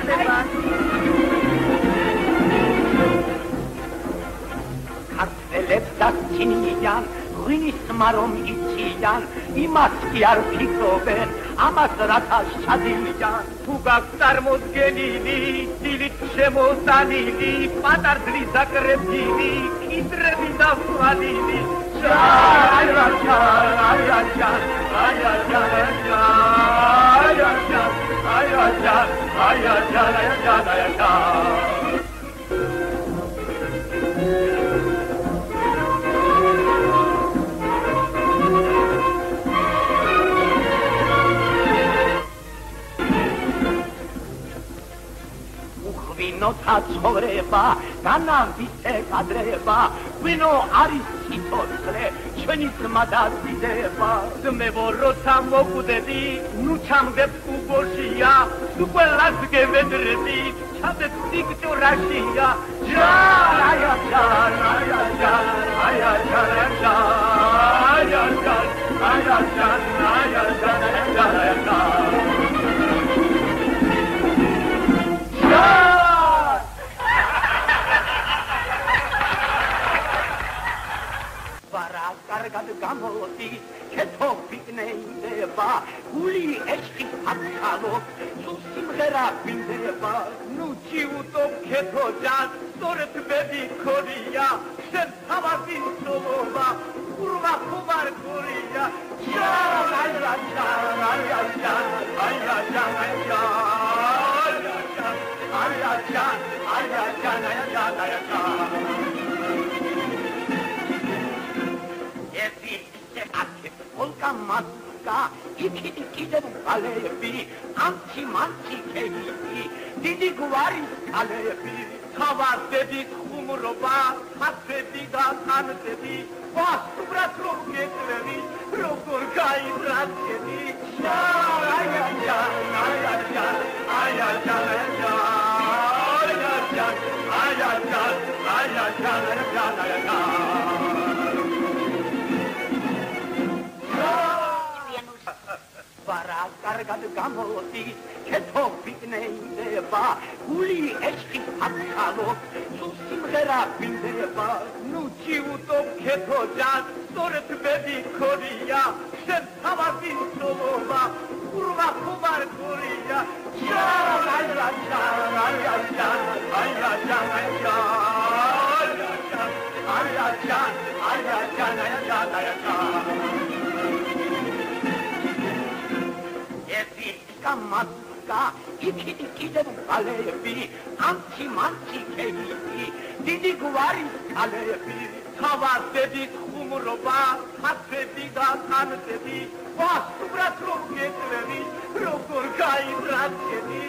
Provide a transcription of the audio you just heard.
ხდება. ქართველებს დასცინიან, ღვინის ხმარომ იციან, იმას კი არ ფიქრობენ, ამას რათა შადიან. თუ გაქვს წარმოდგენილი, დილით შემოსანილი, პატარდლი საკრებილი, კიდრები და ფვალილი. ღვინოთა ცხოვრება, განავდისე კადრება, ღვინო არის სიცოცხლე, ჩვენი ძმა და დიდება. ძმებო, როცა მოკვდები, ნუ ჩამდებს უბოშია, თუ ყველას გევედრები, ჩამდებს სიკჭურაშია. კარგად გამოდის, ქეთო ფიქნეინდება, გული ეჭხი აფხალობს, სულ სიმღერა გვინდება. ნუ ჩიუტო ქეთო ჯან, სწორედ ბედი ქორია, შენ თავაზი სულობა, კურვა ხუბარ ქორია. Olga Maska, იქით კიდევ ხალები, ამცი მანცი ქეიმი, დიდი გვარის ქალები. თავაზები ხუმრობა, ხაცები და ხანძები, ვასტუბრად რომ გეწვევი, როგორ გაიბრაცები. ვარა კარგად გამოდის, ქეთო ფიქნეინდება, გული ეჭხი აფხალობს, სულ სიმღერა გვინდება. ნუ ჩიუტო ქეთო ჯან, სწორედ ბედი ქორია, შენ თავაზი სულობა, კურვა ხუბარ ქორია. Maska, იქით კიდევ ხალები, ამცი მანცი ქეიმი, დიდი გვარის ქალები. თავაზები ხუმრობა, ხაცები და ხანძები, ვასტუბრად რომ გეწვევი, როგორ გაიბრაცები.